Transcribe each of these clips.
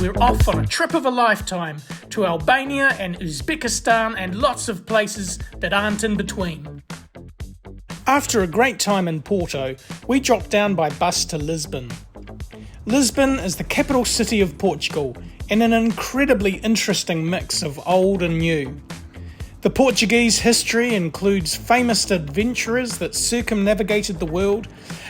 We're off on a trip of a lifetime to Albania and Uzbekistan and lots of places that aren't in between. After a great time in Porto, we dropped down by bus to Lisbon. Lisbon is the capital city of Portugal and an incredibly interesting mix of old and new. The Portuguese history includes famous adventurers that circumnavigated the world,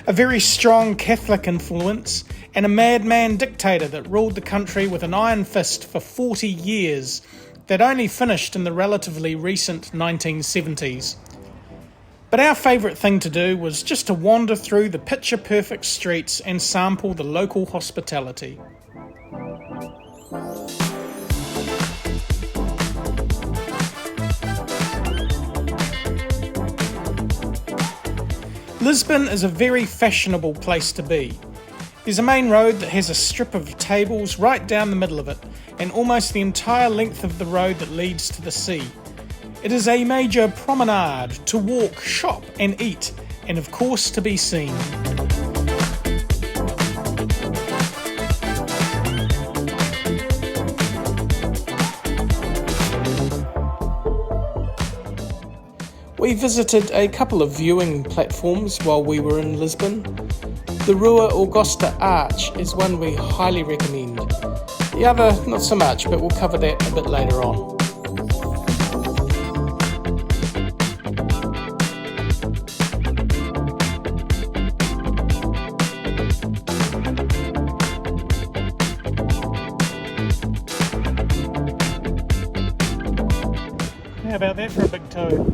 a very strong Catholic influence, and a madman dictator that ruled the country with an iron fist for 40 years that only finished in the relatively recent 1970s. But our favourite thing to do was just to wander through the picture-perfect streets and sample the local hospitality. Lisbon is a very fashionable place to be. There's a main road that has a strip of tables right down the middle of it, and almost the entire length of the road that leads to the sea. It is a major promenade to walk, shop and eat, and of course to be seen. We visited a couple of viewing platforms while we were in Lisbon. The Rua Augusta Arch is one we highly recommend. The other, not so much, but we'll cover that a bit later on. How about that for a big toe?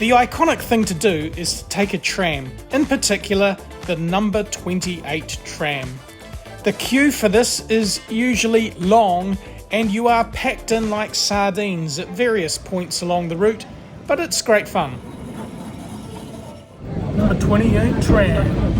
The iconic thing to do is to take a tram, in particular the number 28 tram. The queue for this is usually long and you are packed in like sardines at various points along the route, but it's great fun. Number 28 tram.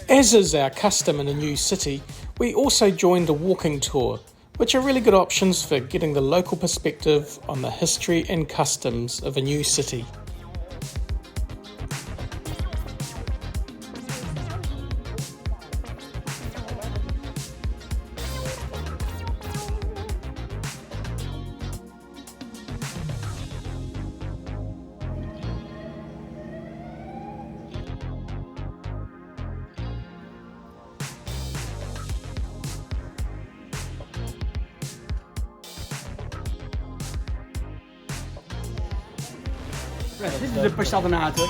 As is our custom in a new city, we also joined a walking tour, which are really good options for getting the local perspective on the history and customs of a new city. Right, this is the pastel de nata.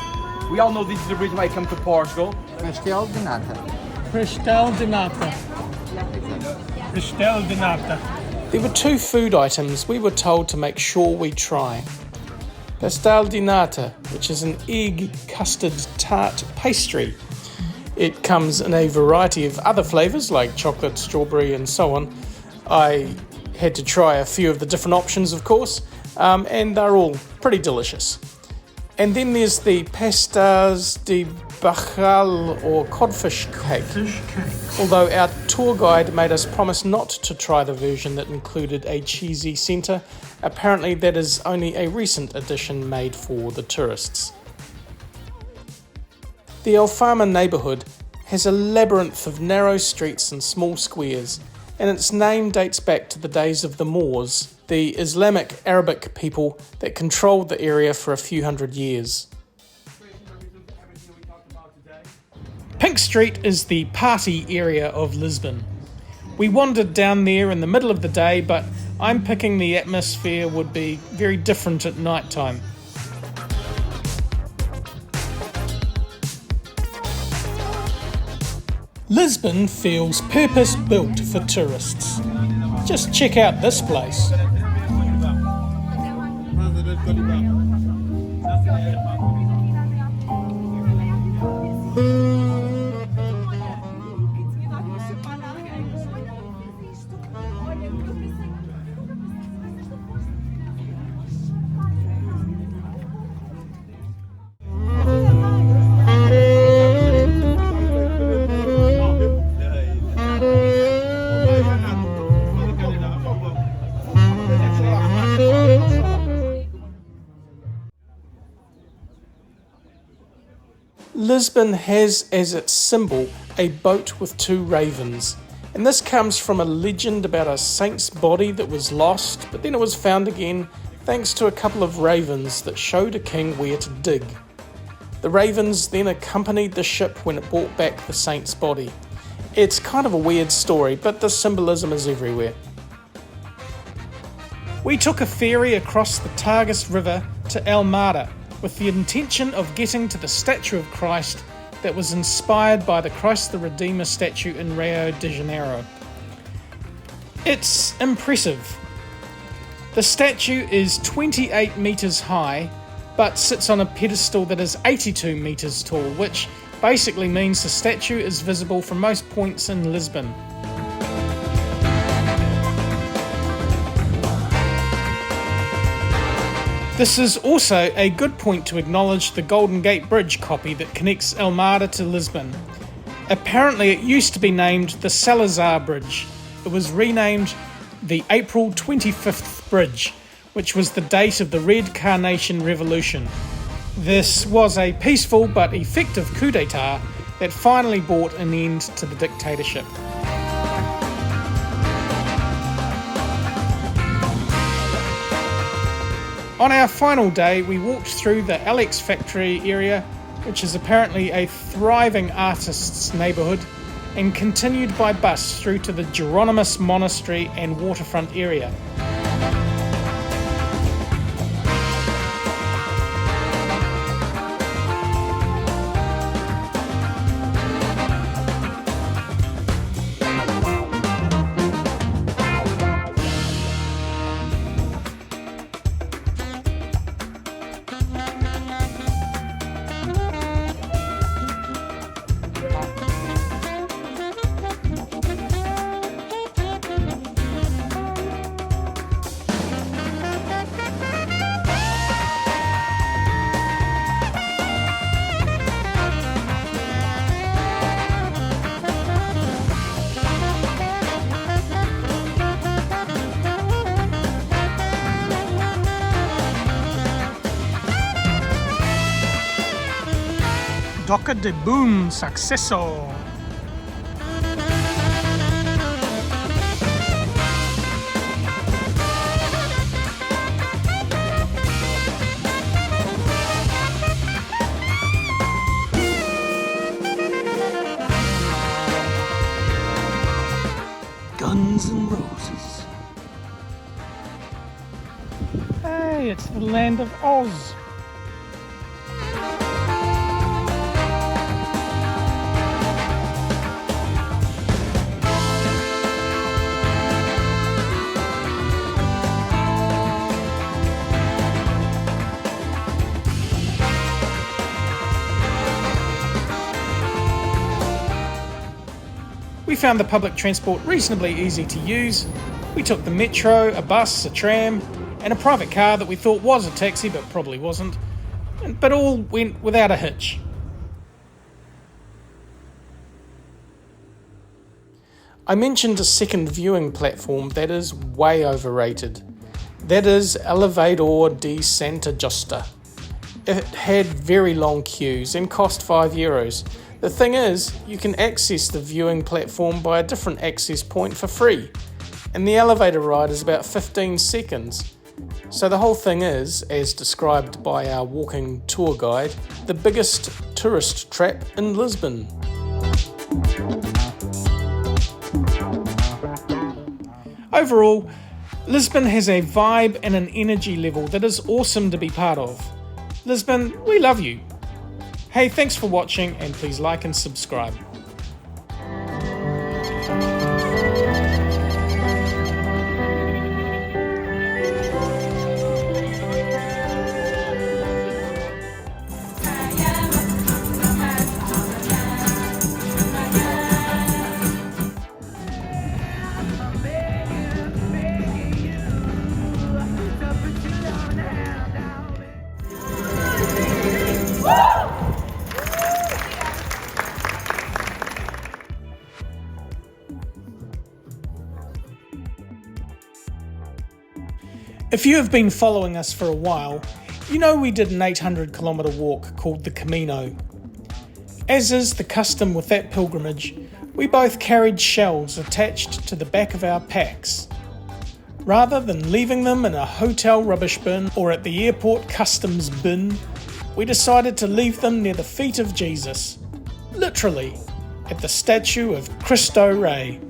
We all know this is the reason why I come to Portugal. Pastel de nata. Pastel de nata. Pastel de nata. There were two food items we were told to make sure we try. Pastel de nata, which is an egg custard tart pastry. It comes in a variety of other flavours like chocolate, strawberry and so on. I had to try a few of the different options, of course, and they're all pretty delicious. And then there's the pastas de bacalhau or codfish cake. Although our tour guide made us promise not to try the version that included a cheesy centre, apparently that is only a recent addition made for the tourists. The Alfama neighbourhood has a labyrinth of narrow streets and small squares, and its name dates back to the days of the Moors, the Islamic Arabic people that controlled the area for a few hundred years. Pink Street is the party area of Lisbon. We wandered down there in the middle of the day, but I'm picking the atmosphere would be very different at night time. Lisbon feels purpose-built for tourists. Just check out this place. Lisbon has as its symbol a boat with two ravens, and this comes from a legend about a saint's body that was lost, but then it was found again thanks to a couple of ravens that showed a king where to dig. The ravens then accompanied the ship when it brought back the saint's body. It's kind of a weird story, but the symbolism is everywhere. We took a ferry across the Tagus River to Almada, with the intention of getting to the statue of Christ that was inspired by the Christ the Redeemer statue in Rio de Janeiro. It's impressive. The statue is 28 metres high, but sits on a pedestal that is 82 metres tall, which basically means the statue is visible from most points in Lisbon. This is also a good point to acknowledge the Golden Gate Bridge copy that connects Almada to Lisbon. Apparently it used to be named the Salazar Bridge. It was renamed the April 25th Bridge, which was the date of the Red Carnation Revolution. This was a peaceful but effective coup d'etat that finally brought an end to the dictatorship. On our final day, we walked through the Alex factory area, which is apparently a thriving artists' neighbourhood, and continued by bus through to the Geronimus Monastery and waterfront area. Doca de boom, successo! Guns N' Roses. Hey, it's the land of Oz. We found the public transport reasonably easy to use. We took the metro, a bus, a tram, and a private car that we thought was a taxi but probably wasn't, but all went without a hitch. I mentioned a second viewing platform that is way overrated. That is Elevador de Santa Justa. It had very long queues and cost €5. The thing is, you can access the viewing platform by a different access point for free, and the elevator ride is about 15 seconds. So the whole thing is, as described by our walking tour guide, the biggest tourist trap in Lisbon. Overall, Lisbon has a vibe and an energy level that is awesome to be part of. Lisbon, we love you. Hey, thanks for watching, and please like and subscribe. If you have been following us for a while, you know we did an 800-kilometre walk called the Camino. As is the custom with that pilgrimage, we both carried shells attached to the back of our packs. Rather than leaving them in a hotel rubbish bin or at the airport customs bin, we decided to leave them near the feet of Jesus, literally, at the statue of Cristo Rey.